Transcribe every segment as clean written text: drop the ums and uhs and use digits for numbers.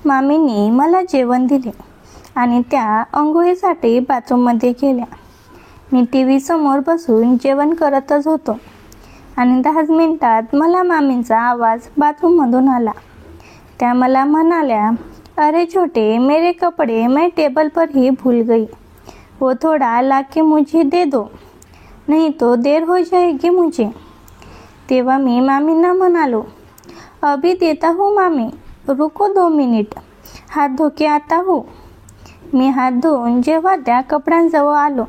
मामींनी मला जेवण दिले आणि त्या अंघोळीसाठी बाथरूममध्ये गेल्या. मी टी व्ही समोर बसून जेवण करतच होतो आणि 10 मिनिटात मला मामींचा आवाज बाथरूममधून आला. त्या मला म्हणाल्या, अरे छोटे, मेरे कपडे मैं टेबल पर ही भूल गई, वो थोड़ा लाके मुझे दे दो, नहीं तो देर हो जाएगी मुझे. तेव्हा मी मामींना म्हणालो, अभी देता हूँ मामी, रुको 2 मिनिट, हात धो के आता हूँ. मी हात धुवून जेव्हा त्या कपड्यांजवळ आलो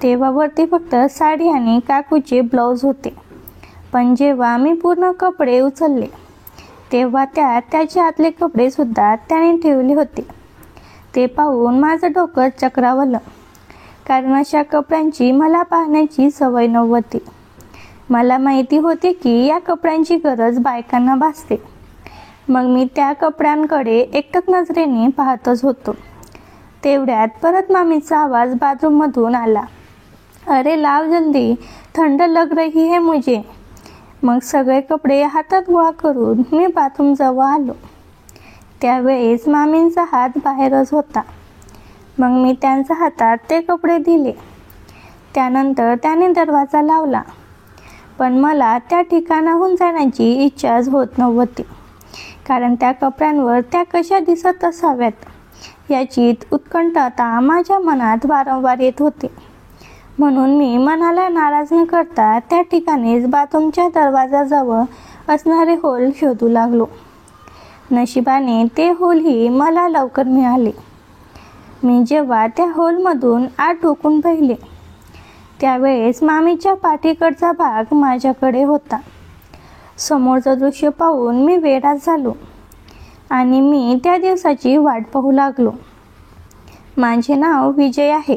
तेव्हा वरती फक्त साडी आणि काकूचे ब्लाऊज होते. पण जेव्हा मी पूर्ण कपडे उचलले तेव्हा त्याच्या आतले कपडे सुद्धा त्याने ठेवले होते. ते पाहून माझं डोकं चक्रावलं, कारण अशा कपड्यांची मला पाहण्याची सवय नव्हती. मला माहिती होते की या कपड्यांची गरज बायकांना भासते. मग मी त्या कपड्यांकडे एकटक नजरेने पाहतच होतो. तेवढ्यात परत मामीचा आवाज बाथरूममधून आला, अरे लाव जल्दी, थंड लग रही है मुझे. मग सगळे कपडे हातात गोळा करून मी बाथरूमजवळ आलो. त्यावेळेस मामींचा हात बाहेरच होता. मग मी त्यांच्या हातात ते कपडे दिले. त्यानंतर त्याने दरवाजा लावला. पण मला त्या ठिकाणाहून जाण्याची इच्छाच होत नव्हती, कारण त्या कपड्यांवर त्या कशा दिसत असाव्यात याची उत्कंठता माझ्या मनात वारंवार येत होती. म्हणून मी मनाला नाराज न करता त्या ठिकाणीच बाथरूमच्या दरवाजाजवळ असणारे होल शोधू लागलो. नशिबाने ते होलही मला लवकर मिळाले. मी जेव्हा त्या होलमधून आत डोकून पाहिले त्यावेळेस मामीच्या पाठीकडचा भाग माझ्याकडे होता. समोरचं दृश्य पाहून मी वेडाच झालो आणि मी त्या दिवसाची वाट पाहू लागलो. माझे नाव विजय आहे.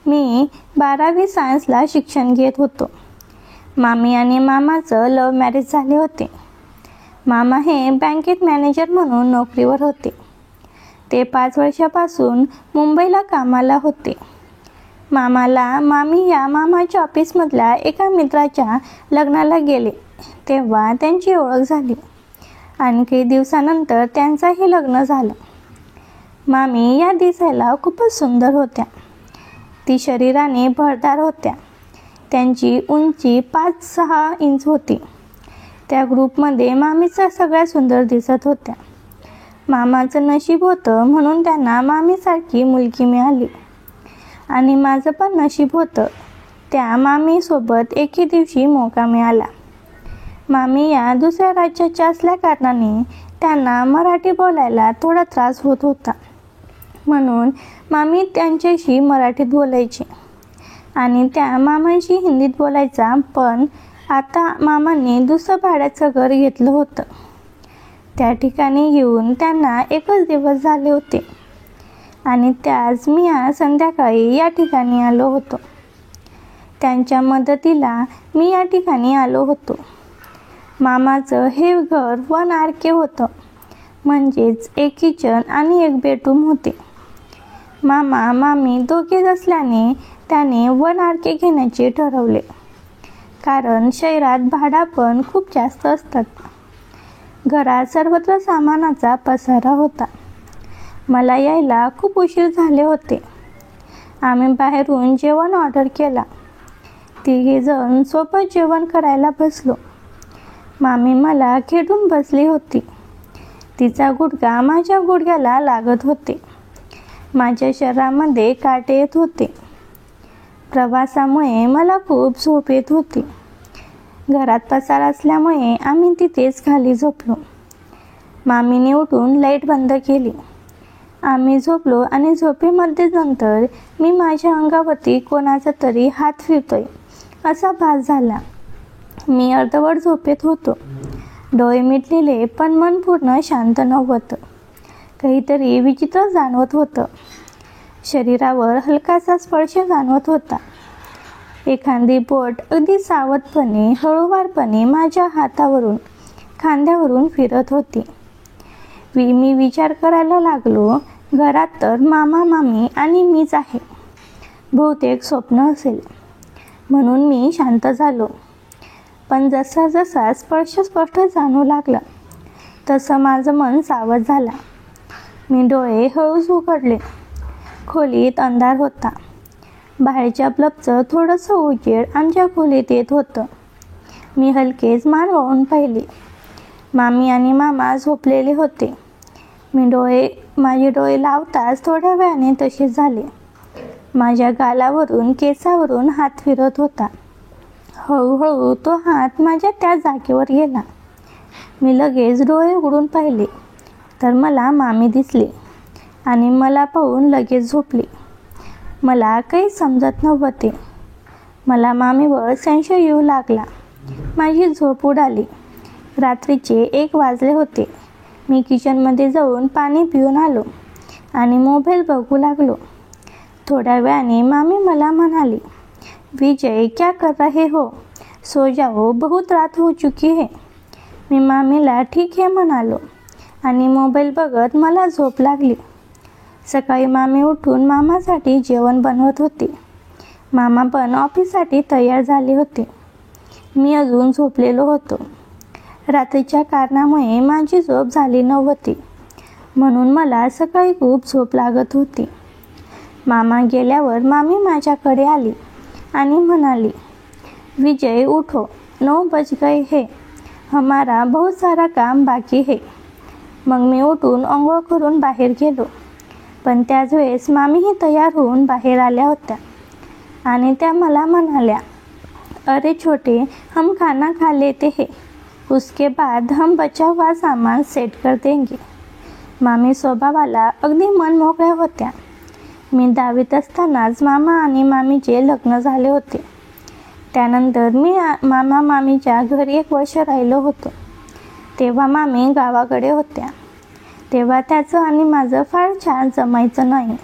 मी 12वी सायन्सला शिक्षण घेत होतो. मामी आणि मामाचं लव्ह मॅरेज झाले होते. मामा हे बँकेत मॅनेजर म्हणून नोकरीवर होते. ते 5 वर्षापासून मुंबईला कामाला होते. मामाला मामी या मामाच्या ऑफिसमधल्या एका मित्राच्या लग्नाला गेले तेव्हा त्यांची ओळख झाली आणि काही दिवसानंतर त्यांचंही लग्न झालं. मामी या दिसायला खूपच सुंदर होत्या. ती शरीराने भरदार होत्या. त्यांची उंची 5-6 इंच होती. त्या ग्रुपमध्ये मामीचा सगळ्यात सुंदर दिसत होत्या. मामाचं नशीब होतं म्हणून त्यांना मामीसारखी मुलगी मिळाली आणि माझं पण नशीब होतं. त्या मामीसोबत एके दिवशी मोका मिळाला. मामी या दुसऱ्या राज्याच्या असल्या कारणाने त्यांना मराठी बोलायला थोडा त्रास होत होता. म्हणून मामी त्यांच्याशी मराठीत बोलायची आणि त्या मामांशी हिंदीत बोलायचा. पण आता मामांनी दुसरं भाड्याचं घर घेतलं होतं. त्या ठिकाणी येऊन त्यांना एकच दिवस झाले होते आणि त्याच मी आज संध्याकाळी या ठिकाणी आलो होतो. त्यांच्या मदतीला मी या ठिकाणी आलो होतो. मामाचं हे घर 1 RK होतं, म्हणजेच एक किचन आणि एक बेडरूम होते. मामा मामी दोघेच असल्याने त्याने 1 RK घेण्याचे ठरवले, कारण शहरात भाडं पण खूप जास्त असतात. घरात सर्वत्र सामानाचा पसारा होता. मला यायला खूप उशीर झाले होते. आम्ही बाहेरून जेवण ऑर्डर केला. 3घे जण सोबत जेवण करायला बसलो. मामी मला खेटून बसली होती. तिचा गुडघा माझ्या गुडघ्याला लागत होते. माझ्या शरीरामध्ये काटे येत होते. प्रवासामुळे मला खूप झोप येत होती. घरात पसारा असल्यामुळे आम्ही तिथेच खाली झोपलो. मामीने उठून लाईट बंद केली. आम्ही झोपलो आणि झोपेमध्ये नंतर मी माझ्या अंगावरती कोणाचा तरी हात फिरतोय असा भास झाला. मी अर्धवट झोपेत होतो. डोळे मिटलेले पण मन पूर्ण शांत नव्हतं. काहीतरी विचित्र जाणवत होतं. शरीरावर हलकासा स्पर्श जाणवत होता. एखादी बोट अगदी सावधपणे हळूवारपणे माझ्या हातावरून खांद्यावरून फिरत होती. मी विचार करायला लागलो, घरात तर मामा मामी आणि मीच आहे. बहुतेक स्वप्न असेल म्हणून मी शांत झालो. पण जसा जसा स्पर्श स्पष्ट जाणवू लागला तसं माझं मन सावध झालं. मी डोळे हळूच उघडले. खोलीत अंधार होता. बाहेरच्या बल्बचं थोडंसं उजेड आमच्या खोलीत येत होतं. मी हलकेच मान वळून पाहिली. मामी आणि मामा झोपलेले होते. माझे डोळे लावताच थोड्या वेळाने तसेच झाले. माझ्या गालावरून केसावरून हात फिरत होता. हळूहळू तो हात माझ्या त्या जागेवर गेला. मी लगेच डोळे उघडून पाहिले तर मला मामी दिसली आणि मला पाहून लगेच झोपली. मला काही समजत नव्हते. मला मामीवर संशय येऊ लागला. माझी झोप उडाली. रात्रीचे 1 वाजले होते. मी किचनमध्ये जाऊन पाणी पिऊन आलो आणि मोबाईल बघू लागलो. थोड्या वेळाने मामी मला म्हणाली, विजय क्या कर रहे हो, सो जाओ, बहुत रात हो चुकी है. मी मामीला ठीक है म्हणालो आणि मोबाईल बघत मला झोप लागली. सकाळी मामी उठून मामासाठी जेवण बनवत होती. मामा पण ऑफिससाठी तयार झाले होते. मी अजून झोपलेलो होतो. रात्रीच्या कारणामुळे माझी झोप झाली नव्हती, म्हणून मला सकाळी खूप झोप लागत होती. मामा गेल्यावर मामी माझ्याकडे आली आणि म्हणाली, विजय उठो, 9 बज गए हैं, हमारा बहुत सारा काम बाकी है. मग मी उठून अंघोळ करून बाहेर गेलो. पण त्याच वेळेस मामीही तयार होऊन बाहेर आल्या होत्या आणि त्या मला म्हणाल्या, अरे छोटे, हम खाना खा लेते हैं, उसके बाद हम बचा हुआ सामान सेट कर देंगे. मामी स्वभावाला अगदी मनमोकळ्या होत्या. मी 10वीत असतानाच मामा आणि मामीचे लग्न झाले होते. त्यानंतर मी मामा मामीच्या घरी 1 वर्ष राहिलो होतो. तेव्हा मामी गावाकडे होत्या. तेव्हा त्याचं आणि माझं फार छान जमायचं नाही.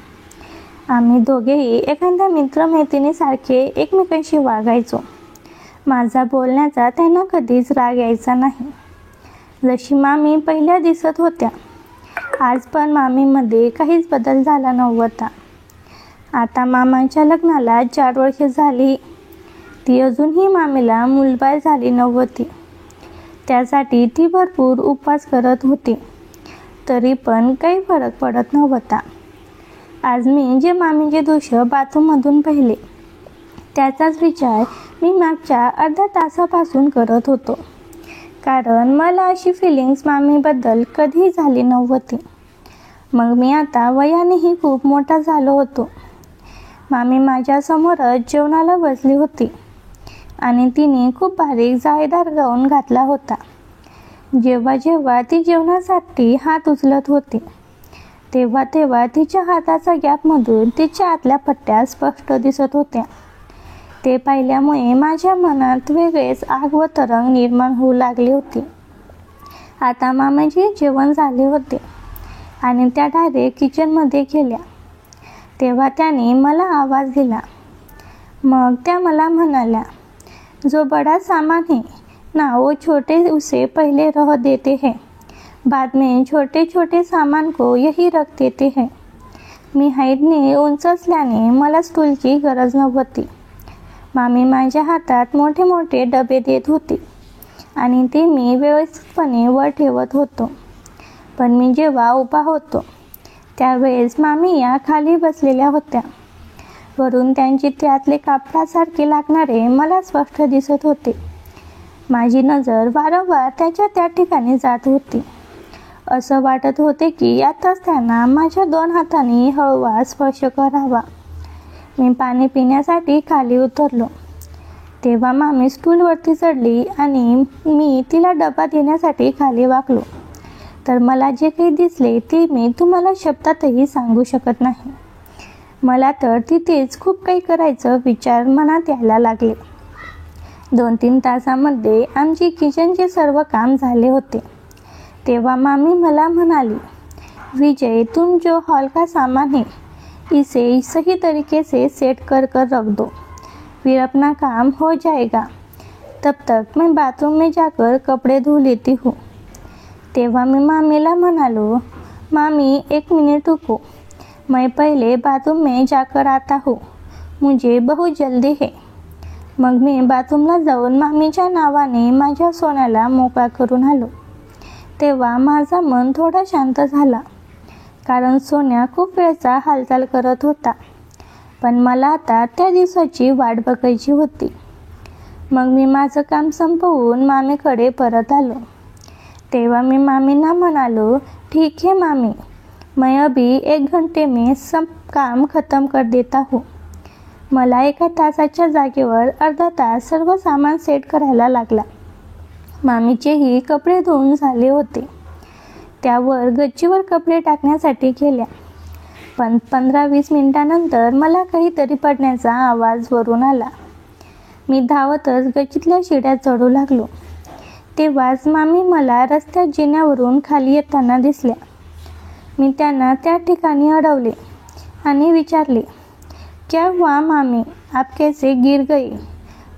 आम्ही दोघेही एखाद्या मित्रमैत्रिणीसारखे एकमेकांशी वागायचो. माझा बोलण्याचा त्यांना कधीच राग यायचा नाही. जशी मामी पहिल्या दिसत होत्या, आज पण मामीमध्ये काहीच बदल झाला नव्हता. आता मामाच्या लग्नाला 4 वर्ष झाली. ती अजूनही मामीला मूलबाळ झाली नव्हती. त्यासाठी ती भरपूर उपवास करत होती. तरी पण काही फरक पडत नव्हता. आज मी जे मामीचे दृश्य बाथरूममधून पाहिले, त्याचाच विचार मी मागच्या अर्ध्या तासापासून करत होतो. कारण मला अशी फिलिंग्स मामीबद्दल कधीही झाली नव्हती. मग मी आता वयानेही खूप मोठा झालो होतो. मामी माझ्यासमोरच जेवणाला बसली होती आणि तिने खूप बारीक जाळीदार गाऊन घातला होता. जेव्हा जेव्हा ती जेवणासाठी हात उचलत होती, तेव्हा तेव्हा तिच्या हाताचा गॅपमधून तिच्या आतल्या पट्ट्या स्पष्ट दिसत होत्या. ते पाहिल्यामुळे माझ्या मनात वेगळेच आग व तरंग निर्माण होऊ लागली होती. आता मामाचे जेवण झाले होते आणि त्या डायरेक्ट किचनमध्ये गेल्या. तेव्हा त्याने मला आवाज दिला. मग त्या मला म्हणाल्या, जो बड़ा सामान है ना, वो छोटे उसे पहले रख देते हैं, बाद में छोटे छोटे सामान को यही रख देते हैं. मी हाईटने उंच असल्याने मला स्टूलची गरज नव्हती. मामी माझ्या हातात मोठे मोठे डबे देत होती आणि ते मी व्यवस्थितपणे वर ठेवत होतो. पण मी जेव्हा उभा होतो त्यावेळेस मामी या खाली बसलेल्या होत्या. वरून त्यांची त्यातले कापडासारखे लागणारे मला स्पष्ट दिसत होते. माझी नजर वारंवार त्या ठिकाणी जात होती. असं वाटत होते की आताच त्यांना माझ्या 2 हातांनी हळूवार स्पर्श करावा. मी पाणी पिण्यासाठी खाली उतरलो. तेव्हा मामी स्टूलवरती चढली आणि मी तिला डबा देण्यासाठी खाली वाकलो. तर मला जे काही दिसले ते मी तुम्हाला शब्दातही सांगू शकत नाही. मला तर तिथेच खूप काही करायचं विचार मनात यायला लागले. 2-3 तासामध्ये आमची किचनचे सर्व काम झाले होते. तेव्हा मामी मला म्हणाली, विजय, तुम जो हॉल का सामान है इसे सही तरीके से सेट कर रख दो, फिर अपना काम हो जाएगा. तब तक मैं बाथरूम में जाकर कपड़े धो लेती हूँ. तेव्हा मी मामीला म्हणालो, मामी 1 मिनट रुको, मैं पहले बाथरूम में जाकर आता हूँ, मुझे बहुत जल्दी है. मग मी बाथरूमला जाऊन मामीच्या नावाने माझ्या सोन्याला मोकळा करून आलो. तेव्हा माझा मन थोडा शांत झाला. कारण सोन्या खूप वेळचा हालचाल करत होता. पण मला आता त्या दिवसाची वाट बघायची होती. मग मी माझं काम संपवून मामीकडे परत आलो. तेव्हा मी मामींना म्हणालो, ठीक है मामी, मैं अभी 1 घंटे में सब काम खत्म कर देता हूँ. मला 1 तासाच्या जागेवर अर्धा तास सर्व सामान सेट करायला लागला. मामीचेही कपडे धुवून झाले होते. त्यावर गच्चीवर कपडे टाकण्यासाठी गेल्या. पण 15-20 मिनिटांनंतर मला काहीतरी पडण्याचा आवाज वरून आला. मी धावतच गच्चीतल्या शिड्या चढू लागलो. तेव्हाच मामी मला रस्त्यात जिन्यावरून खाली येताना दिसल्या. मी त्यांना त्या ठिकाणी अडवले आणि विचारले, क्या हुआ मामी, आप कैसे गिर गई,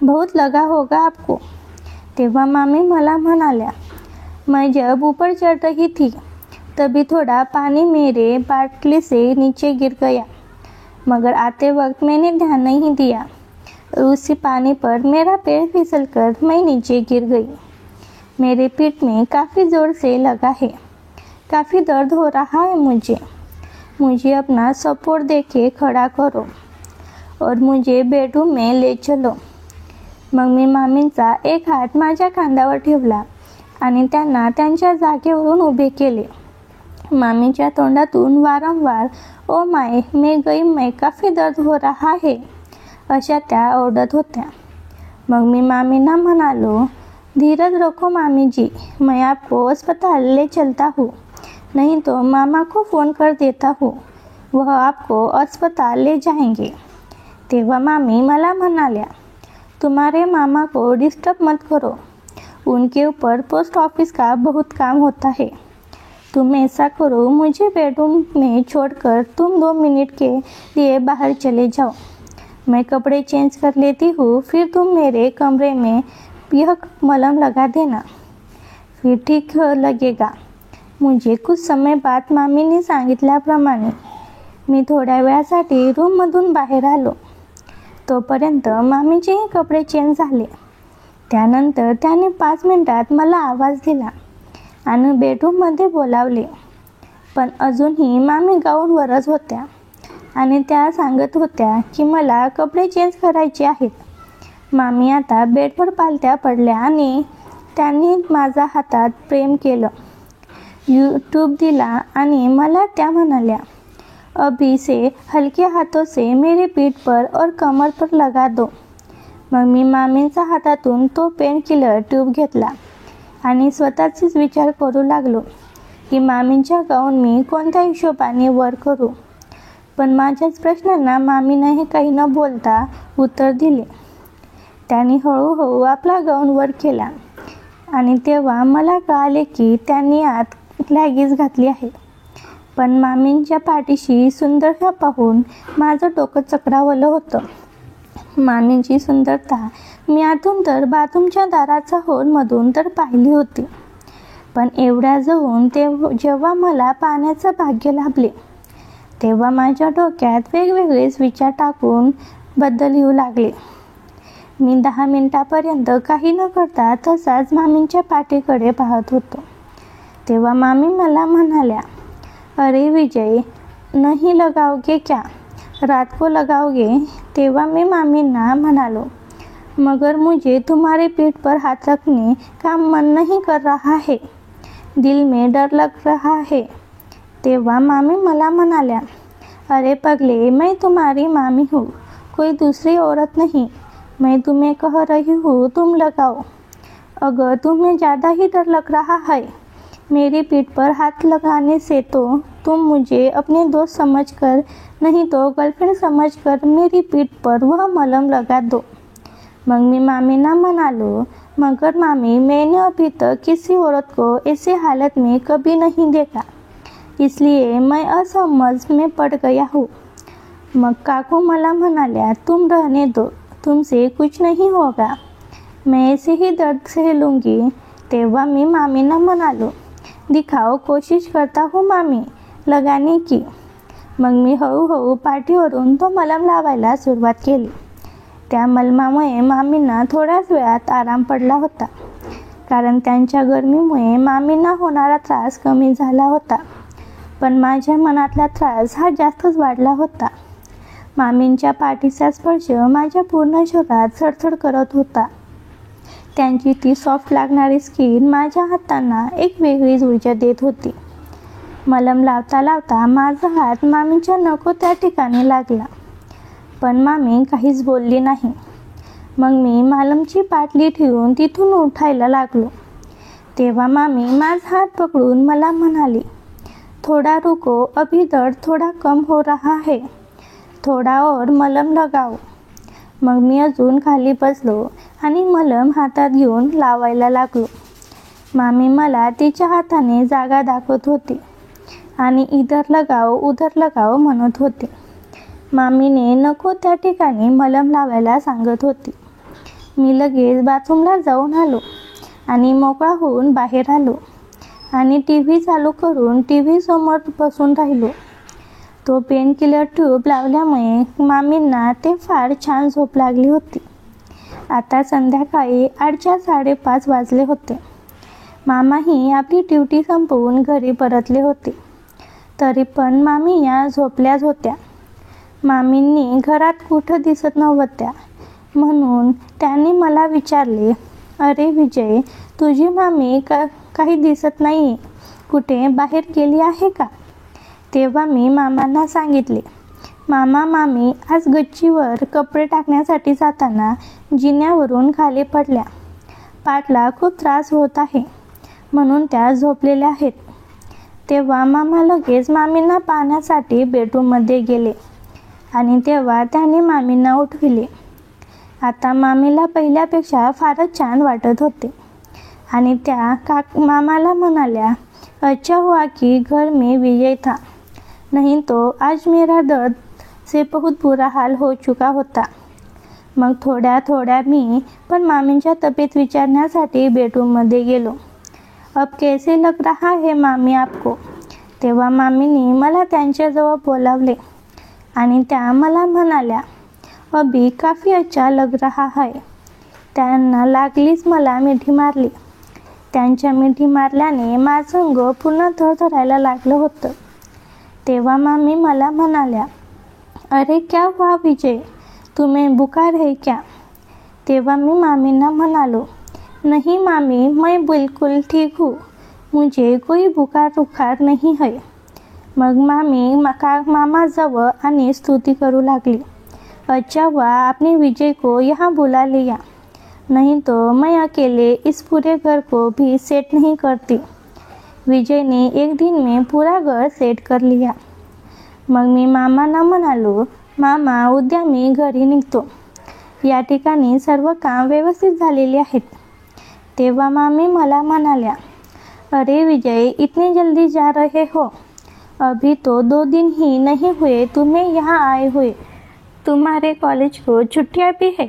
बहुत लगा होगा आपको. तेव्हा मामी मला म्हणाल्या, मैं जब ऊपर चढ़ रही थी तभी थोड़ा पानी मेरे बाटली से नीचे गिर गया, मगर आते वक्त मैंने ध्यान नहीं दिया और उसी पानी पर मेरा पैर फिसलकर मैं नीचे गिर गई. मेरे पीठ में काफ़ी ज़ोर से लगा है, काफ़ी दर्द हो रहा है मुझे अपना सपोर्ट देके खड़ा करो और मुझे बेडरूम में ले चलो. मग मी मामींचा एक हात माझ्या खांद्यावर ठेवला आणि त्यांना त्यांच्या जागेवरून उभे केले. मामीच्या तोंडातून वारंवार ओ माय, मैं गई, मैं काफ़ी दर्द हो रहा है अशा त्या ओरडत होत्या. मग मी मामींना म्हणालो, धीरज रखो मामी जी, मैं आपको अस्पताल ले चलता हूँ, नहीं तो मामा को फ़ोन कर देता हूँ, वह आपको अस्पताल ले जाएंगे. तेव्हा मामी मला म्हणाल्या, तुम्हारे मामा को डिस्टर्ब मत करो, उनके ऊपर पोस्ट ऑफिस का बहुत काम होता है. तुम ऐसा करो, मुझे बेडरूम में छोड़कर तुम 2 मिनट के लिए बाहर चले जाओ, मैं कपड़े चेंज कर लेती हूँ, फिर तुम मेरे कमरे में यह मलम लगा देना, फिर ठीक लगेगा. मुझे कुछ समय बाद मामीने सांगितल्याप्रमाणे मी थोड्या वेळासाठी रूममधून बाहेर आलो. तोपर्यंत मामीचेही कपडे चेंज झाले. त्यानंतर त्याने 5 मिनिटात मला आवाज दिला आणि बेडरूममध्ये बोलावले. पण अजूनही मामी गाऊनवरच होत्या आणि त्या सांगत होत्या की मला कपडे चेंज करायचे आहेत. मामी आता बेडवर पालथ्या पडल्या आणि त्यांनी माझ्या हातात प्रेम केलं, यूट्यूब दिला आणि मला त्या म्हणाल्या, अभी से हलके हाथों से मेरे पीठ पर और कमर पर लगा दो. मग मी मामींच्या हातातून तो पेन किलर ट्यूब घेतला आणि स्वतःचीच विचार करू लागलो की मामींच्या गाऊन मी कोणत्या हिशोबाने वर करू. पण माझ्याच प्रश्नांना मामीने काही न बोलता उत्तर दिले. त्यांनी हळूहळू आपला गाऊन वर केला आणि तेव्हा मला कळाले की त्यांनी आत लॅगिन्स घातली आहे. पण मामींच्या पाठीशी सुंदरता पाहून माझं डोकं चक्रावलं होतं. मामींची सुंदरता मी आतून तर बाथरूमच्या दाराचा होलमधून तर पाहिली होती, पण एवढ्या जवळून जेव्हा मला पाहण्याचं भाग्य लाभले तेव्हा माझ्या डोक्यात वेगवेगळेच विचार टाकून बदल येऊ लागले. मी 10 मिनिटापर्यंत काही न करता तसाच मामींच्या पाठीकडे पाहत होतो. तेव्हा मामी मला म्हणाल्या, अरे विजय, नहीं लगाओगे क्या, रात को लगाओगे. तेव्हा मी मामींना म्हणालो, मगर मुझे तुम्हारे पीठ पर हाथ रखने का मन नहीं कर रहा है, दिल में डर लग रहा है. तेव्हा मामी मला म्हणाल्या, अरे पगले, मैं तुम्हारी मामी हूँ, कोई दूसरी औरत नहीं. मैं तुम्हें कह रही हूँ तुम लगाओ. अगर तुम्हें ज़्यादा ही डर लग रहा है मेरी पीठ पर हाथ लगाने से तो तुम मुझे अपने दोस्त समझकर नहीं तो गर्लफ्रेंड समझकर मेरी पीठ पर वह मलम लगा दो. मग मी मामींना म्हणालो, मगर मामी, मैंने अभी तक किसी औरत को ऐसी हालत में कभी नहीं देखा, इसलिए मैं असमझ में पड़ गया हूँ. मग काकू मला म्हणाल्या, तुम रहने दो, तुमसे कुछ नहीं होगा, मैं ऐसे ही दर्द सह लूँगी. तेव्हा मी मामींना म्हणालो, दिखाओ, कोशिश करता हूँ मामी लगाने की. मग मी हळूहळू पाठीवरून तो मलम लावायला सुरुवात केली. त्या मलमामुळे मामींना थोड्याच वेळात आराम पडला होता, कारण त्यांच्या गरमीमुळे मामींना होणारा त्रास कमी झाला होता. पण माझ्या मनातला त्रास हा जास्तच वाढला होता. मामींच्या पाठीचा स्पर्श माझ्या पूर्ण शरीरात सडसड करत होता. त्यांची ती सॉफ्ट लागणारी स्किन माझ्या हातांना एक वेगळीच ऊर्जा देत होती. मलम लावता लावता माझा हात मामींच्या नको त्या ठिकाणी लागला, पण मामी काहीच बोलली नाही. मग मी मलमची बाटली ठेवून तिथून उठायला लागलो. तेव्हा मामी माझा हात पकडून मला म्हणाली, थोडा रुको, अभी दर्द थोडा कम हो रहा है, थोडा और मलम लगाओ. मग मी अजून खाली बसलो आणि मलम हातात घेऊन लावायला लागलो. मामी मला तिच्या हाताने जागा दाखवत होती आणि इधर लगाओ उधर लगाओ म्हणत होती. मामीने नको त्या ठिकाणी मलम लावायला सांगत होती. मी लगेच बाथरूमला जाऊन आलो आणि मोकळा होऊन बाहेर आलो आणि TV चालू करून TV समोर बसून राहिलो. तो पेनकिलर ट्यूब लावल्यामुळे मामींना ते फार छान झोप लागली होती. आता संध्याकाळी 8च्या 5:30 वाजले होते. मामाही आपली ड्युटी संपवून घरी परतले होते. तरी पण मामी या झोपल्याच होत्या. मामींनी घरात कुठं दिसत नव्हत्या, म्हणून त्यांनी मला विचारले, अरे विजय, तुझी मामी काही दिसत नाही, कुठे बाहेर गेली आहे का? तेव्हा मी मामांना सांगितले, मामा, मामी आज गच्चीवर कपडे टाकण्यासाठी जाताना जिन्यावरून खाली पडल्या. पाठला खूप त्रास होत आहे, म्हणून त्या झोपलेल्या आहेत. तेव्हा मामा लगेच मामींना पाहण्यासाठी बेडरूममध्ये गेले आणि तेव्हा त्यांनी मामींना उठविले. आता मामीला पहिल्यापेक्षा फारच छान वाटत होते आणि त्या मामाला म्हणाल्या, अच्छा हुआ कि घर में विजय था, नहीं तो आज मेरा दर्द से बहुत बुरा हाल हो चुका होता. मग थोड्या मी पण मामींच्या तब्येत विचारण्यासाठी बेडरूममध्ये गेलो. अब कैसे लग रहा है मामी आपको? तेव्हा मामीने मला त्यांच्याजवळ बोलावले आणि त्या मला म्हणाल्या, अभी काफी अच्छा लग रहा है. त्यांना लागलीच मला मिठी मारली. त्यांच्या मिठी मारल्याने माझं अंग पूर्ण थरथरायला लागलं होतं. तेव्हा मामी मला म्हणाल्या, अरे क्या हुआ विजय, तुम्हें बुखार है क्या? तेव्हा मी मामींना म्हणालो, नहीं मामी, मैं बिल्कुल ठीक हूँ, मुझे कोई बुखार नहीं है. मग मामी मामाजवळ आणि स्तुती करू लागली, अच्छा हुआ आपने विजय को यहाँ बुला लिया, नहीं तो मैं अकेले इस पूरे घर को भी सेट नहीं करती. विजय ने एक दिन में पूरा घर सेट कर लिया. मग मी मामांना म्हणालो, मामा उद्या मी घरी निघतो, या ठिकाणी सर्व काम व्यवस्थित झालेले आहेत. तेव्हा मामी मला म्हणाल्या, अरे विजय, इतने जल्दी जा रहे हो, अभी तो 2 दिन ही नहीं हुए तुम्हें यहाँ आए हुए, तुम्हारे कॉलेज को छुट्टियाँ भी है,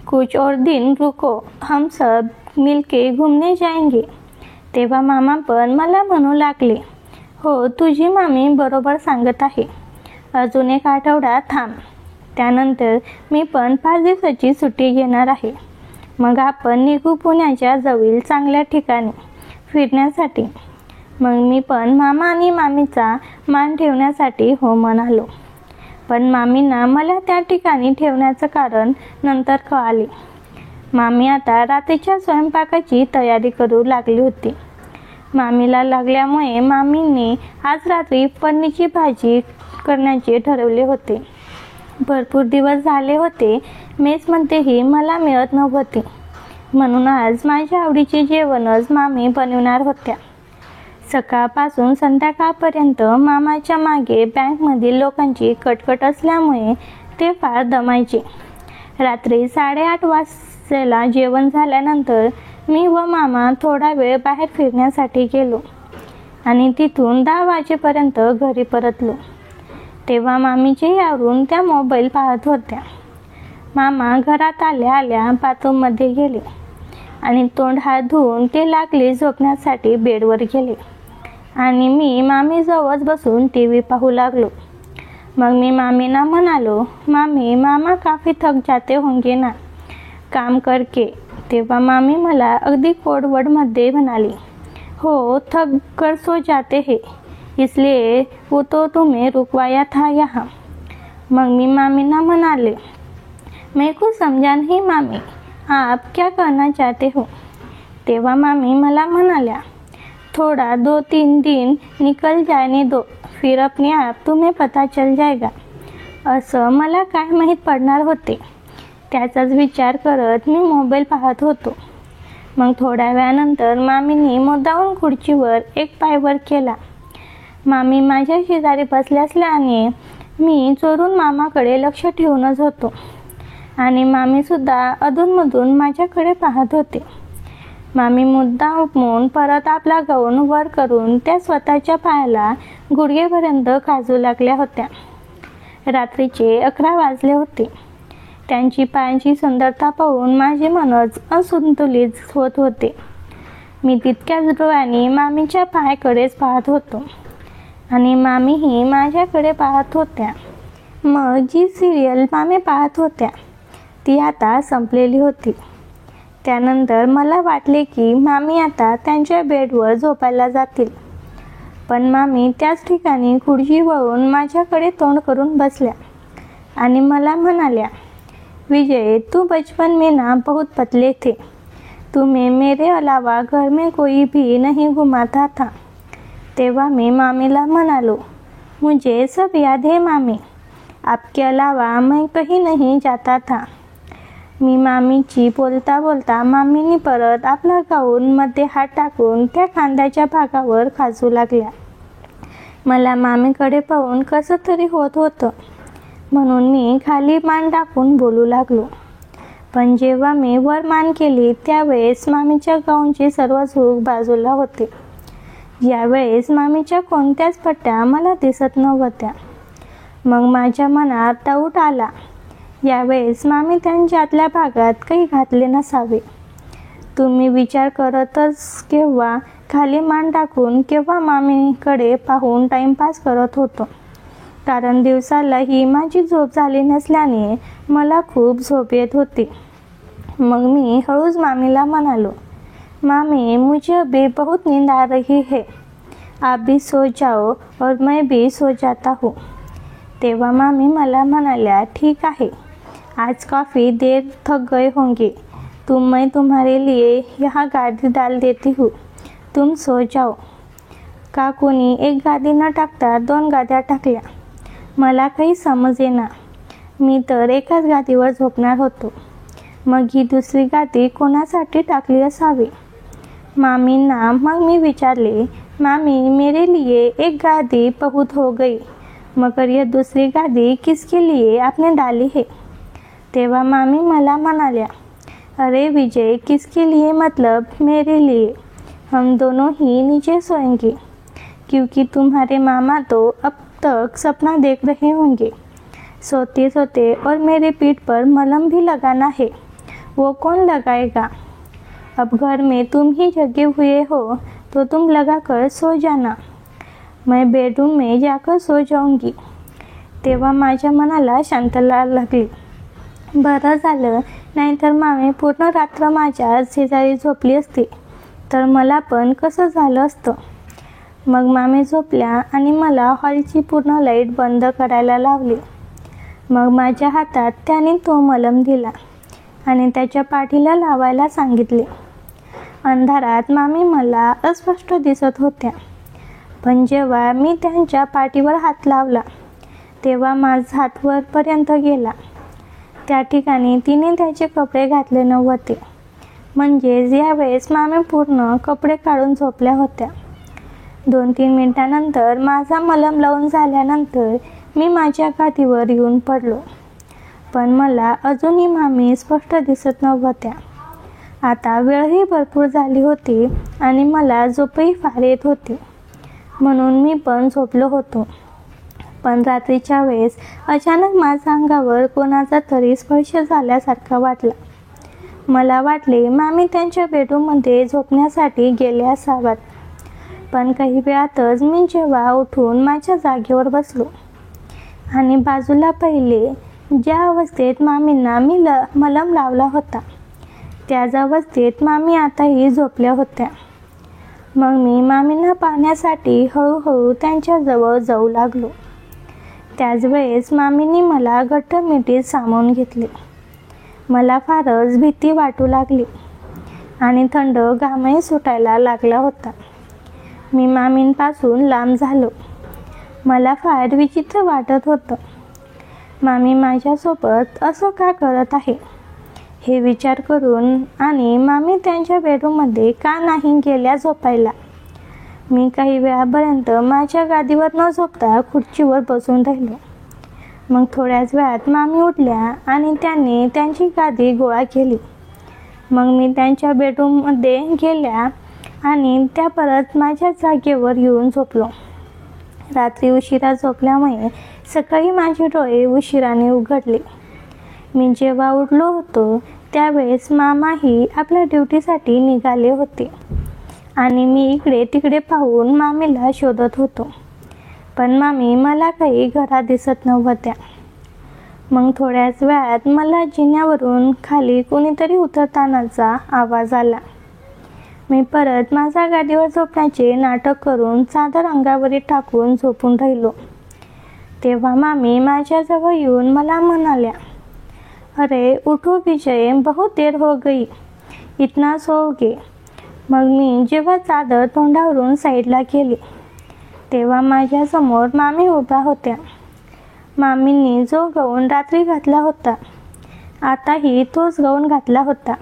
कुछ और दिन रुको, हम सब मिलके घूमने जाएंगे. तेव्हा मामा पण मला म्हणू लागले, हो तुझी मामी बरोबर सांगत आहे, अजून 1 आठवडा थांब, त्यानंतर मी पण 5 दिवसाची सुट्टी घेणार आहे. मग आपण निघू पुण्याच्या जवळ चांगल्या ठिकाणी फिरण्यासाठी. मग मी पण मामा आणि मामीचा मान ठेवण्यासाठी हो म्हणालो. पण मामींना मला त्या ठिकाणी ठेवण्याचं कारण नंतर कळाले. मामी आता रात्रीच्या स्वयंपाकाची तयारी करू लागली होती. मामीला लागल्यामुळे मामींनी आज रात्री पनीरची भाजी करण्याचे ठरवले होते. भरपूर दिवस झाले होते मेसमध्येही मला मिळत नव्हती, म्हणून आज माझ्या आवडीचे जेवणच मामी बनवणार होत्या. सकाळपासून संध्याकाळपर्यंत मामाच्या मागे बँकमधील लोकांची कटकट असल्यामुळे ते फार दमायचे. रात्री 8:30 वाजता जेवण झाल्यानंतर मी व मामा थोडा वेळ बाहेर फिरण्यासाठी गेलो आणि तिथून 10 वाजेपर्यंत घरी परतलो. तेव्हा मामीचे आवरून त्या मोबाईल पाहत होत्या. मामा घरात आल्या बाथरूममध्ये गेले आणि तोंड हात धुवून ते लागले झोपण्यासाठी बेडवर गेले आणि मी मामीजवळ बसून TV पाहू लागलो. मग मी मामींना म्हणालो, मामी, मामा काफी थक जाते होंगे ना काम करके. तेव्हा मामी मला अगदी कोड वर्डमध्ये म्हणाली, हो थक कर सो जाते है, इसलिए वो तो तुम्हें रुकवाया था यहाँ। मग मी मामींना म्हणाले, मैं कुछ समझा नहीं मामी, आप क्या कहना चाहते हो? तेव्हा मामी मला म्हणाल्या, थोड़ा 2-3 दिन निकल जाने दो, फिर अपने आप तुम्हें पता चल जाएगा। असं मला काय माहीत पडणार होते. त्याचाच विचार करत मी मोबाईल पाहत होतो. मग थोड्या वेळानंतर मामींनी मुद्दामून खुर्चीवर एक पाय वर केला. मामी माझ्या शेजारी बसले असल्याने मी चोरून मामाकडे लक्ष ठेवूनच होतो आणि मामीसुद्धा अधूनमधून माझ्याकडे पाहत होते. मामी मुद्दामून परत आपला गाऊन वर करून त्या स्वतःच्या पायाला गुडघेपर्यंत खाजू लागल्या होत्या. रात्रीचे 11 वाजले होते. त्यांची पायांची सुंदरता पाहून माझे मनच असंतुलित होत होते. मी तितक्याच डोळ्यांनी मामीच्या पायाकडेच पाहत होतो आणि मामीही माझ्याकडे पाहत होत्या. मग जी सिरियल मामी पाहत होत्या ती आता संपलेली होती. त्यानंतर मला वाटले की मामी आता त्यांच्या बेडवर झोपायला जातील. पण मामी त्याच ठिकाणी खुर्ची वळून माझ्याकडे तोंड करून बसल्या आणि मला म्हणाल्या, विजय, तू बचपन में ना बहुत पतले थे, तुम्हें मेरे अलावा घर में कोई भी नहीं घुमाता था. तेव्हा मी मामीला म्हणालो, मुझे सब याद है मामी, आपके अलावा मैं कहीं नहीं जाता था. मी मामीची बोलता बोलता मामीनी परत आपला गाऊन मध्ये हात टाकून त्या खांद्याच्या भागावर खाजू लागल्या. मला मामीकडे पाहून कसं तरी होत होतं म्हणून मी खाली मान टाकून बोलू लागलो. पण जेव्हा मी वर मान केली त्यावेळेस मामीच्या गाऊनची सर्व झूक बाजूला होते. यावेळेस मामीच्या कोणत्याच पट्ट्या मला दिसत नव्हत्या. मग माझ्या मनात डाऊट आला, यावेळेस मामी त्यांच्यातल्या भागात काही घातले नसावे. तुम्ही विचार करतच केव्हा खाली मान टाकून केव्हा मामीकडे पाहून टाइमपास करत होतो. कारण दिवसालाही माझी झोप झाली नसल्याने मला खूप झोप येत होती. मग मी हळूच मामीला म्हणालो, मामी, मुझे अभी बहुत नींद आ रही है, आप भी सो जाओ और मैं भी सो जाता हूँ. तेव्हा मामी मला म्हणाल्या, ठीक आहे, आज काफ़ी देर थक गए होंगे, मैं तुम्हारे लिए यहाँ गादी डाल देती हूँ, तुम सो जाओ. काकूनी एक गादी न टाकता 2 गाद्या टाकल्या. मला काही समजेना. मी तर एकाच गादीवर झोपणार होतो. मग ही दुसरी गादी कोणासाठी टाकली असावी? मामींना मग मी विचारले, मामी, मेरे लिए एक गादी बहुत हो गई, मगर यह दूसरी गादी किसके लिए आपने डाली है? तेव्हा मामी मला म्हणाल्या, अरे विजय, किसके लिए मतलब मेरे लिए, हम दोनों ही नीचे सोएंगे, क्योंकि तुम्हारे मामा तो अब तक सपना देख रहे होंगे. सोते सोते और मेरे पीठ पर मलहम भी लगाना है, वो कौन लगाएगा? अब घर में तुम ही जगे हुए हो तो तुम लगा कर सो जाना, मैं बेडरूम में जाकर सो जाऊंगी. तेव्हा माझ्या मनाला शांतता लागली. बरं झालं, नाहीतर मामी पूर्ण रात्र माझ्या शेजारी झोपली असती तर मला पण कसं झालं असतं. मग मामी झोपल्या आणि मला हॉलची पूर्ण लाईट बंद करायला लावली. मग माझ्या हातात त्याने तो मलम दिला आणि त्याच्या पाठीला लावायला सांगितले. अंधारात मामी मला अस्पष्ट दिसत होत्या, पण जेव्हा मी त्यांच्या पाठीवर हात लावला तेव्हा माझा हात वरपर्यंत गेला. त्या ठिकाणी तिने त्याचे कपडे घातले नव्हते, म्हणजेच यावेळेस मामी पूर्ण कपडे काढून झोपल्या होत्या. 2-3 मिनिटांनंतर माझा मलम लावून झाल्यानंतर मी माझ्या गादीवर येऊन पडलो. पण मला अजूनही मामी स्पष्ट दिसत नव्हत्या. आता वेळही भरपूर झाली होती आणि मला झोपही फार येत होती, म्हणून मी पण झोपलो होतो. पण रात्रीच्या वेळेस अचानक माझ्या अंगावर कोणाचा तरी स्पर्श झाल्यासारखा वाटला. मला वाटले मामी त्यांच्या बेडरूममध्ये झोपण्यासाठी गेले असाव्यात. पण काही वेळातच मी जेव्हा उठून माझ्या जागेवर बसलो आणि बाजूला पाहिले, ज्या अवस्थेत मामींना मी मलम लावला होता त्याच अवस्थेत मामी आताही झोपल्या होत्या. मग मी मामींना पाहण्यासाठी हळूहळू त्यांच्याजवळ जाऊ लागलो. त्याच वेळेस मामींनी मला घट्ट मिठीत सामावून घेतले. मला फारच भीती वाटू लागली आणि थंड घामही सुटायला लागला होता. मी मामींपासून लांब झालो. मला फार विचित्र वाटत होतं. मामी माझ्यासोबत असं का करत आहे हे विचार करून आणि मामी त्यांच्या बेडरूममध्ये का नाही गेल्या झोपायला. मी काही वेळापर्यंत माझ्या गादीवर न झोपता खुर्चीवर बसून राहिलो. मग थोड्याच वेळात मामी उठल्या आणि त्यांनी त्यांची गादी गोळा केली. मग मी त्यांच्या बेडरूममध्ये गेल्या आणि त्या परत माझ्या जागेवर येऊन झोपलो. रात्री उशिरा झोपल्यामुळे सकाळी माझे डोळे उशिराने उघडले. मी जेव्हा उठलो होतो त्यावेळेस मामाही आपल्या ड्युटीसाठी निघाले होते आणि मी इकडे तिकडे पाहून मामीला शोधत होतो, पण मामी मला काही घरात दिसत नव्हत्या. मग थोड्याच वेळात मला जिन्यावरून खाली कोणीतरी उतरतानाचा आवाज आला. मी परत माझ्या गादीवर झोपण्याचे नाटक करून चादर अंगावर टाकून झोपून राहिलो. तेव्हा मामी माझ्याजवळ येऊन मला म्हणाल्या, अरे उठो विजय, बहुत देर हो गई, इतना सोओगे. मग मी जेव्हा चादर तोंडावरून साईडला केली तेव्हा माझ्यासमोर मामी उभ्या होत्या. मामींनी जो गाऊन रात्री घातला होता आताही तोच गाऊन घातला होता.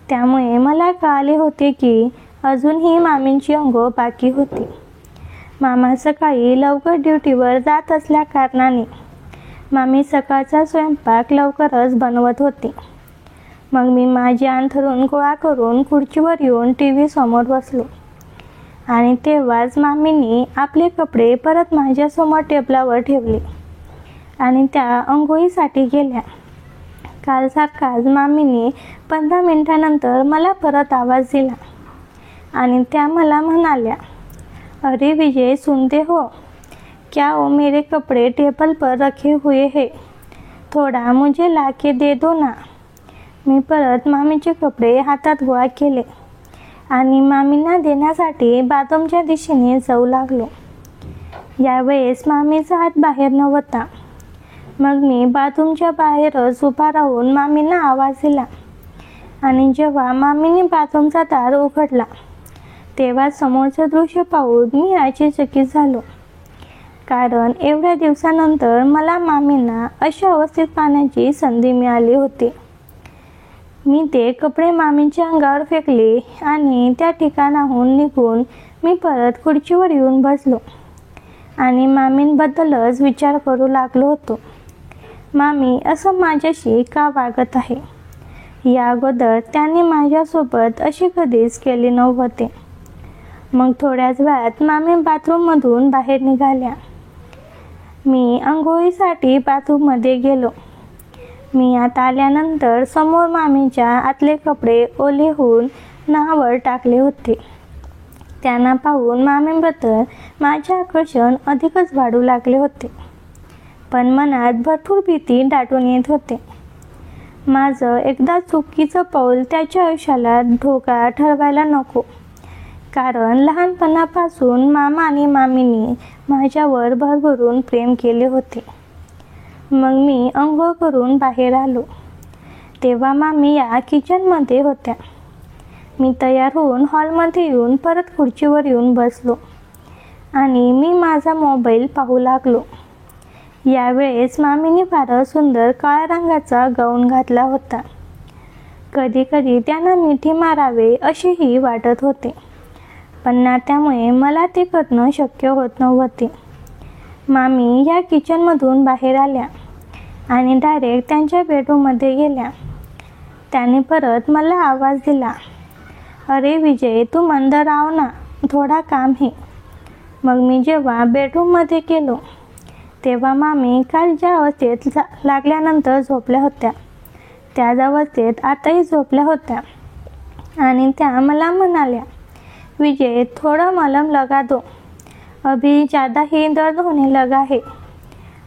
त्यामुळे मला कळाले होते की अजूनही मामींची अंघोळ बाकी होती. मामा सकाळी लवकर ड्युटीवर जात असल्या कारणाने मामी सकाळचा स्वयंपाक लवकरच बनवत होती. मग मी माझे अंथरूण गोळा करून खुर्चीवर येऊन TV समोर बसलो आणि तेव्हाच मामींनी आपले कपडे परत माझ्यासमोर टेबलावर ठेवले आणि त्या अंघोळीसाठी गेल्या. कालसारखाच मामींनी 15 मिनिटांनंतर मला परत आवाज दिला आणि त्या मला म्हणाल्या, अरे विजय सुनते हो क्या, वो मेरे कपड़े टेबल पर रखे हुए हैं, थोड़ा मुझे ला के दे दो ना. मी परत मामीचे कपडे हातात गोळा केले आणि मामींना देण्यासाठी बाथरूमच्या दिशेने जाऊ लागलो. यावेळेस मामीचा हात बाहेर नव्हता. मग मी बाथरूमच्या बाहेरच उभा राहून मामींना आवाज दिला आणि जेव्हा मामींनी बाथरूमचा दार उघडला तेव्हा समोरचं दृश्य पाहून मी आश्चर्यचकित झालो, कारण एवढ्या दिवसानंतर मला मामींना अशा अवस्थेत पाहण्याची संधी मिळाली होती. मी ते कपडे मामींच्या अंगावर फेकले आणि त्या ठिकाणाहून निघून मी परत खुर्चीवर येऊन बसलो आणि मामींबद्दलच विचार करू लागलो होतो. मामी असं माझ्याशी का वागत आहे? या अगोदर त्यांनी माझ्यासोबत अशी कधीच केली नव्हते. मग थोड्याच वेळात मामी बाथरूममधून बाहेर निघाल्या. मी अंघोळीसाठी बाथरूममध्ये गेलो. मी आत आल्यानंतर समोर मामीच्या आतले कपडे ओले होऊन नावावर टाकले होते. त्यांना पाहून मामींबद्दल माझे आकर्षण अधिकच वाढू लागले होते, पण मनात भरपूर भीती दाटून येत होते. माझं एकदा चुकीचं पाऊल त्याच्या आयुष्याला धोका ठरवायला नको, कारण लहानपणापासून मामा आणि मामींनी माझ्यावर भरभरून प्रेम केले होते. मग मी अंघोळ करून बाहेर आलो तेव्हा मामी या किचनमध्ये होत्या. मी तयार होऊन हॉलमध्ये येऊन परत खुर्चीवर येऊन बसलो आणि मी माझा मोबाईल पाहू लागलो. यावेळेस मामीने फारच सुंदर काळ्या रंगाचा गाऊन घातला होता. कधी कधी त्यांना मिठी मारावे असेही वाटत होते, पण नात्यामुळे मला ते करणं शक्य होत नव्हते. मामी या किचनमधून बाहेर आल्या आणि डायरेक्ट त्यांच्या बेडरूममध्ये गेल्या. त्याने परत मला आवाज दिला, अरे विजय तुम अंदर आओ ना, थोडा काम है. मग मी जेव्हा बेडरूममध्ये गेलो तेव्हा मामी काल ज्या अवस्थेत लागल्यानंतर झोपल्या होत्या त्याच अवस्थेत आताही झोपल्या होत्या आणि त्या मला म्हणाल्या, विजय थोड़ा मलम लगा दो, अभी ज़्यादा ही दर्द होने लगा है.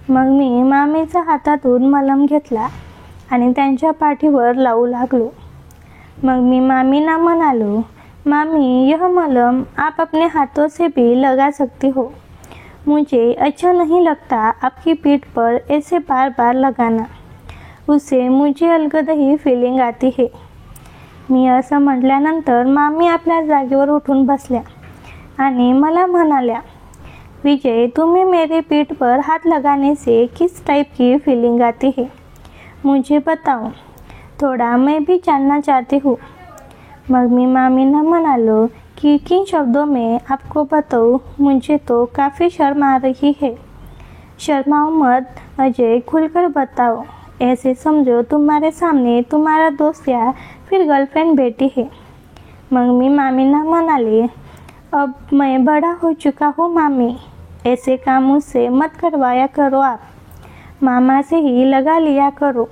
मग मी मामीच्या हातातून मलम घेतला आणि त्यांच्या पाठीवर लावू लागलो. मग मी मामींना म्हणालो, मामी, यह मलम आप अपने हाथों से भी लगा सकती हो। मुझे अच्छा नहीं लगता आपकी पीठ पर ऐसे बार बार लगाना, उससे मुझे अलगदही फीलिंग आती है। मी असं म्हटल्यानंतर मामी आपल्या जागेवर उठून बसल्या आणि मला म्हणाल्या, विजय, तुम्हें मेरे पीठ पर हाथ लगाने से किस टाइप की फीलिंग आती है, मुझे बताओ, थोड़ा मैं भी जानना चाहती हूँ। मग मी मामींना म्हणालो कि किन शब्दों में आपको बताऊँ, मुझे तो काफ़ी शर्म आ रही है। शर्माओ मत अजय, खुलकर बताओ, ऐसे समझो तुम्हारे सामने तुम्हारा दोस्त या फिर गर्लफ्रेंड बैठी है। मग मी मामींना म्हणाले, अब मैं बड़ा हो चुका हूँ मामी, ऐसे काम मुझसे मत करवाया करो आप, मामा से ही लगा लिया करो।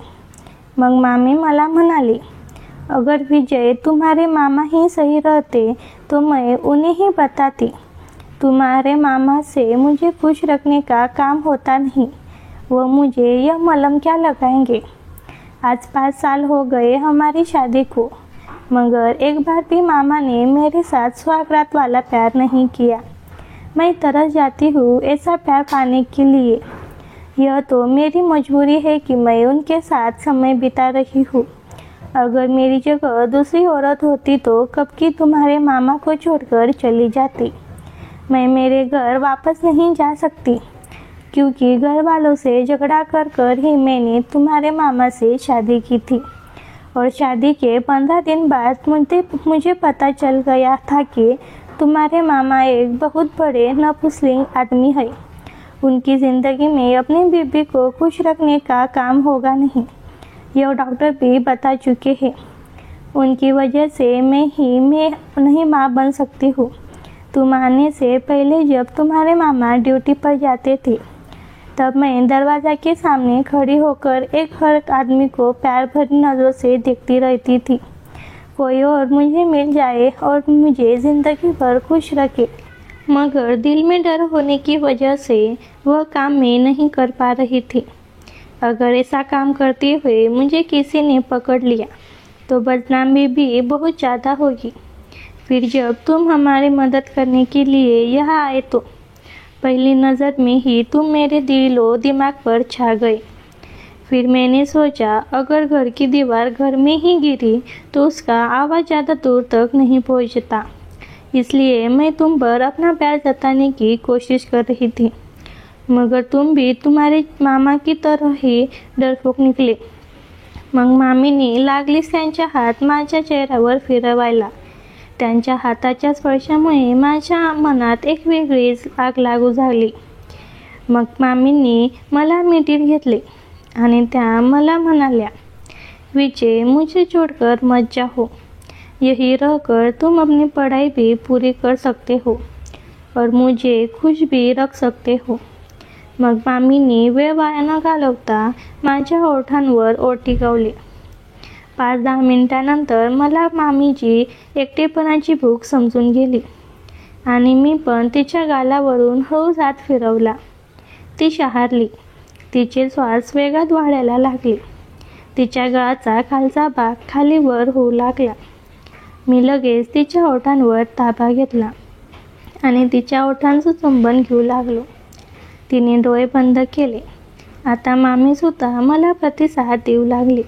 मग मामी मला म्हणाली, अगर विजय तुम्हारे मामा ही सही रहते तो मैं उन्हें ही बताती, तुम्हारे मामा से मुझे खुश रखने का काम होता नहीं, वो मुझे यह मलम क्या लगाएंगे। आज 5 साल हो गए हमारी शादी को, मगर एक बार भी मामा ने मेरे साथ स्वागत वाला प्यार नहीं किया। मैं तरस जाती हूँ ऐसा प्यार पाने के लिए। यह तो मेरी मजबूरी है कि मैं उनके साथ समय बिता रही हूँ। अगर मेरी जगह दूसरी औरत होती तो कब की तुम्हारे मामा को छोड़कर चली जाती। मैं मेरे घर वापस नहीं जा सकती, क्योंकि घर वालों से झगड़ा कर ही मैंने तुम्हारे मामा से शादी की थी, और शादी के 15 दिन बाद मुझे पता चल गया था कि तुम्हारे मामा एक बहुत बड़े नपुंसक आदमी है। उनकी ज़िंदगी में अपनी बीबी को खुश रखने का काम होगा नहीं, यह डॉक्टर भी बता चुके हैं। उनकी वजह से मैं नहीं माँ बन सकती हूँ। तुम आने से पहले जब तुम्हारे मामा ड्यूटी पर जाते थे, तब मैं दरवाज़ा के सामने खड़ी होकर एक हर आदमी को प्यार भरी नज़रों से देखती रहती थी, कोई और मुझे मिल जाए और मुझे ज़िंदगी भर खुश रखे। मगर दिल में डर होने की वजह से वह काम मैं नहीं कर पा रही थी। अगर ऐसा काम करते हुए मुझे किसी ने पकड़ लिया तो बदनामी भी बहुत ज़्यादा होगी। फिर जब तुम हमारी मदद करने के लिए यहाँ आए तो पहली नज़र में ही तुम मेरे दिलो दिमाग पर छा गए। फिर मैंने सोचा, अगर घर की दीवार घर में ही गिरी तो उसका आवाज़ ज़्यादा दूर तक नहीं पहुँचता, इसलिए मैं तुम पर अपना प्यार जताने की कोशिश कर रही थी। मगर तुम भी तुम्हारे मामा की तरह ही डरपोक निघले। मग मामीने लागलीच त्यांचा हात माझ्या चेहऱ्यावर फिरवायला। त्यांच्या हाताच्या स्पर्शामुळे माझ्या मनात एक वेगळीच आग लागू झाली। मग मामींनी मला मिठीत घेतले आणि त्या मला म्हणाल्या, विजय, मुझे छोड़कर मत जाओ, यही रहकर तुम अपनी पढ़ाई भी पूरी कर सकते हो और मुझे खुश भी रख सकते हो। मग मामींनी वेळ वाया न घालवता माझ्या ओठांवर ओठ टिकवले। 5-10 मिनिटांनंतर मला मामीची एकटेपणाची भूक समजून गेली आणि मी पण तिच्या गालावरून हळूच हात फिरवला। ती शहारली, तिचे श्वास वेगात वाढायला लागले, तिच्या गळाचा खालचा भाग खाली वर होऊ लागला। मी लगेच तिच्या ओठांवर ताबा घेतला आणि तिच्या ओठांचं चुंबन घेऊ लागलो। तिने डोळे बंद केले। आता मामीसुद्धा मला प्रतिसाद देऊ लागली।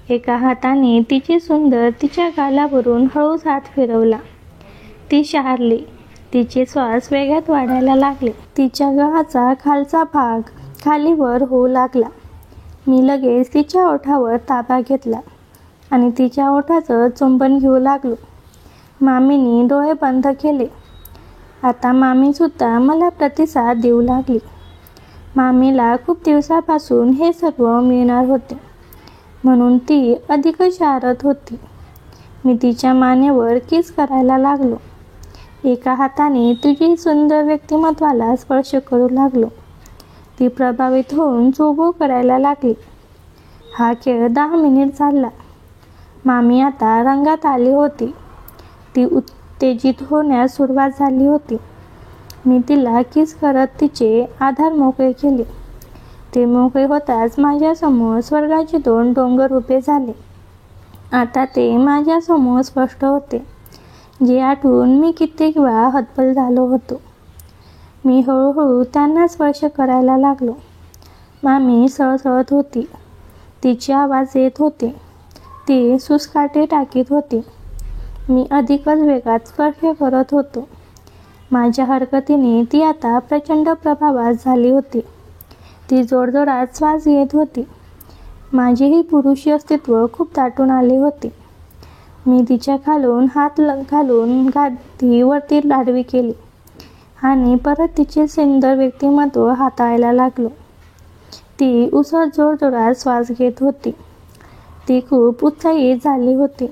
एका हाताने तिची सुंदर तिच्या गालावरून हळूच हात फिरवला। ती शहारली, तिचे श्वास वेगात वाढायला लागले, तिच्या गळाचा खालचा भाग खाली वर होऊ लागला। मी लगेच तिच्या ओठावर ताबा घेतला आणि तिच्या ओठाचं चुंबन घेऊ लागलो। मामीने डोळे बंद केले। आता मामीसुद्धा मला प्रतिसाद देऊ लागली। मामीला खूप दिवसापासून हे सर्व मिळणार होते, म्हणून ती अधिकच शहारत होती। मी तिच्या मानेवर किस करायला लागलो। एका हाताने तुझी सुंदर व्यक्तिमत्वाला स्पर्श करू लागलो। ती प्रभावित होऊन चोबो करायला लागली। हा खेळ 10 मिनिट चालला। मामी आता रंगात आली होती। ती उत्तेजित होण्यास सुरुवात झाली होती। मी तिला किस करत तिचे आधार मोकळे केले। ते मोकळे होताच माझ्यासमोर स्वर्गाचे 2 डोंगर उभे झाले। आता ते माझ्यासमोर स्पष्ट होते जे आठवून मी कित्येक वेळा हतबल झालो होतो. मी हळूहळू त्यांना स्पर्श करायला लागलो. मामी सळसळत होती. तिचे आवाज येत होते. ती सुसकाटे टाकीत होती. मी अधिकच वेगात स्पर्श करत होतो. माझ्या हरकतीने ती आता प्रचंड प्रभावात झाली होती. ती जोरजोरात श्वास घेत होती. माझेही पुरुषी अस्तित्व खूप दाटून आले होते. मी तिच्या खालून हात घालून गादी वरती आडवी केली आणि परत तिचे सुंदर व्यक्तिमत्व हाताळायला लागलो. ती उसळ जोरजोरात श्वास घेत होती. ती खूप उत्साहित झाली होती.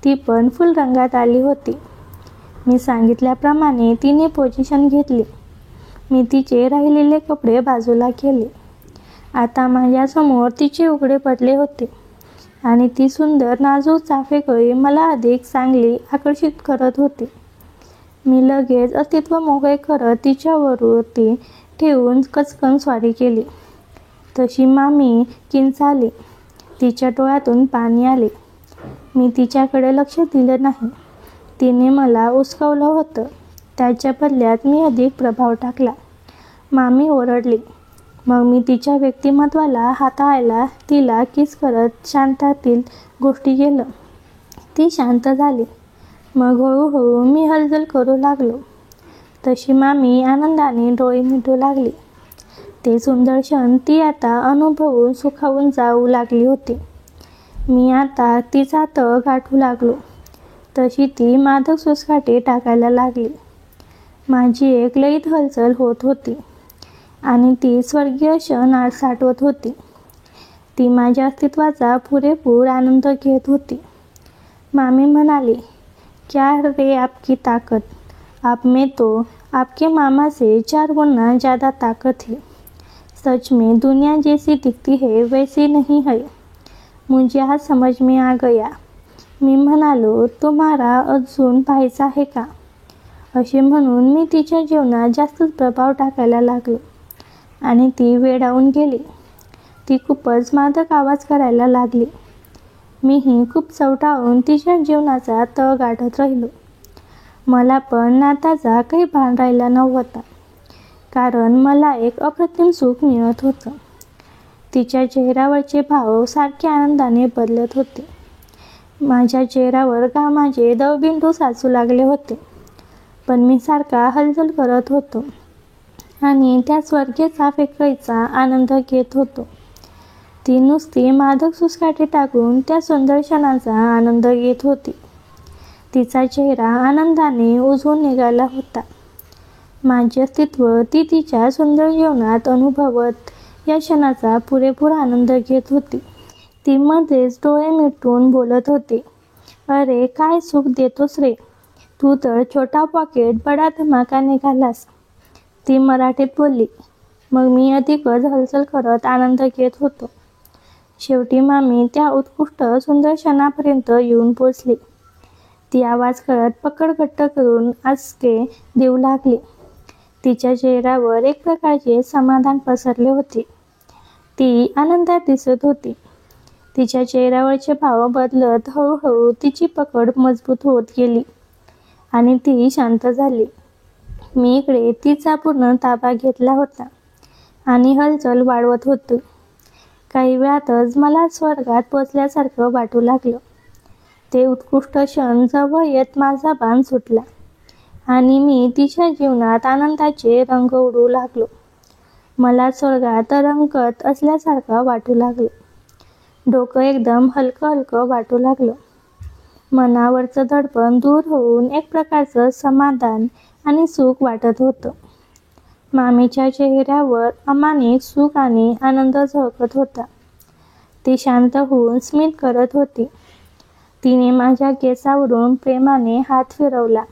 ती पण फुल रंगात आली होती. मी सांगितल्याप्रमाणे तिने पोझिशन घेतली. मी तिचे राहिलेले कपडे बाजूला केले. आता माझ्यासमोर तिचे उघडे पडले होते आणि ती सुंदर नाजूक चाफेकळी मला अधिक चांगली आकर्षित करत होती. मी लगेच अस्तित्व मोकळे करत तिच्यावरती ठेवून कचकन स्वारी केली. तशी मामी किंचाळली. तिच्या डोळ्यातून पाणी आले. मी तिच्याकडे लक्ष दिलं नाही. तिने मला उचकावलं होतं. त्याच्या बदल्यात मी अधिक प्रभाव टाकला. मामी ओरडली. मग मी तिच्या व्यक्तिमत्वाला हाताळायला तिला किस करत शांतातील गोष्टी केलं. ती शांत झाली. मग हळूहळू मी हालचाल करू लागलो. तशी मामी आनंदाने डोळे मिटू लागली. ते सुंदर क्षण ती आता अनुभवून सुखावून जाऊ लागली होती. मी आता तिचा तळ गाठू लागलो. तशी ती मादक सुसकाटे टाकायला लागली. माझी एक लयीत हालचाल होत होती आणि ती स्वर्गीय क्षण साठवत होती. ती माझ्या अस्तित्वाचा पुरेपूर आनंद घेत होती. मामी म्हणाली, क्या रे आपकी ताकत, आप में तो आपके मामा से 4 गुना ज़्यादा ताकत है. सच में दुनिया जैसी दिखती है वैसी नहीं है. मुझे आज समझ में आ गया. मी म्हणालो, तुम्हाला अजून पाहायचं आहे का? असे म्हणून मी तिच्या जीवनात जास्तच प्रभाव टाकायला लागलो आणि ती वेडावून गेली. ती खूपच मादक आवाज करायला लागली. मीही खूप चवटाळून तिच्या जीवनाचा तळ गाठत राहिलो. मला पण नाताचा काही भान राहिला नव्हता, कारण मला एक अप्रतिम सुख मिळत होतं. तिच्या चेहऱ्यावरचे भाव सारखे आनंदाने बदलत होते. माझ्या चेहऱ्यावर घामाचे दवबिंदू साचू लागले होते, पण मी सारखा हालचाल करत होतो आणि त्या स्वर्गीय चाफेकळीचा आनंद घेत होतो. ती नुसती मादक सुसकाटे टाकून त्या सुंदर क्षणाचा आनंद घेत होती. तिचा चेहरा आनंदाने उजळून निघाला होता. माझे अस्तित्व ती तिच्या सुंदर जीवनात अनुभवत या क्षणाचा पुरेपूर आनंद घेत होती. ती मध्येच डोळे मिटून बोलत होती, अरे काय सुख देतोस रे, तू तर छोटा पॉकेट बडा धमाका निघालास. ती मराठीत बोलली. मग मी अधिकच हालचाल करत आनंद घेत होतो. शेवटी मामी त्या उत्कृष्ट सुंदर क्षणापर्यंत येऊन पोचली. ती आवाज करत पकड घट्ट करून आसके देऊ लागली. तिच्या चेहऱ्यावर एक प्रकारचे समाधान पसरले होते. ती आनंदात दिसत होती. तिच्या चेहऱ्यावरचे भाव बदलत हळूहळू तिची पकड मजबूत होत गेली आणि ती शांत झाली. मी इकडे तिचा पूर्ण ताबा घेतला होता आणि हालचाल वाढवत होतो. काही वेळातच मला स्वर्गात पोचल्यासारखं वाटू लागलं. ते उत्कृष्ट क्षण जवळ येत माझा बाण सुटला आणि मी तिच्या जीवनात आनंदाचे रंग उडवू लागलो. मला स्वर्गात तरंगत असल्यासारखं वाटू लागलं. डोकं एकदम हलकं हलकं वाटू लागलं. मनावरचं दडपण दूर होऊन एक प्रकारचं समाधान आणि सुख वाटत होतं. मामीच्या चेहऱ्यावर अमानिक सुख आणि आनंद झळकत होता. ती शांत होऊन स्मित करत होती. तिने माझ्या केसावरून प्रेमाने हात फिरवला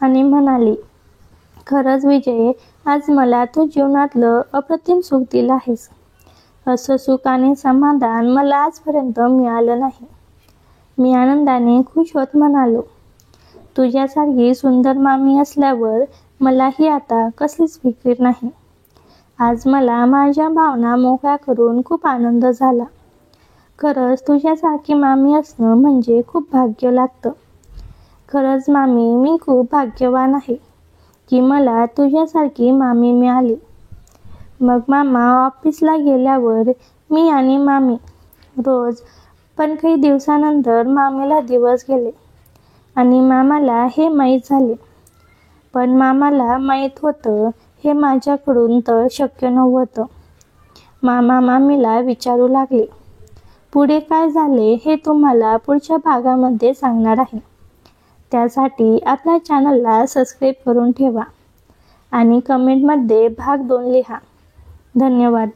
आणि म्हणाली, खरंच विजय, आज मला तू जीवनातलं अप्रतिम सुख दिलं आहेस. असं सुख आणि समाधान मला आजपर्यंत मिळालं नाही. मी आनंदाने खुश होत म्हणालो, तुझ्यासारखी सुंदर मामी असल्यावर मलाही आता कसलीच फिकीर नाही. आज मला माझ्या भावना मोकळ्या करून खूप आनंद झाला. खरंच तुझ्यासारखी मामी असणं म्हणजे खूप भाग्य लागतं. खरंच मामी, मी खूप भाग्यवान आहे की मला तुझ्यासारखी मामी मिळाली. मग मामा ऑफिसला गेल्यावर मी आणि मामी रोज, पण काही दिवसानंतर मामीला दिवस गेले आणि मामाला हे माहीत झाले. पण मामाला माहीत होतं हे माझ्याकडून तर शक्य नव्हतं. मामा मामीला विचारू लागले. पुढे काय झाले हे तुम्हाला पुढच्या भागामध्ये सांगणार आहे. त्यासाठी आपल्या चॅनलला सबस्क्राईब करून ठेवा आणि कमेंटमध्ये भाग 2 लिहा. धन्यवाद.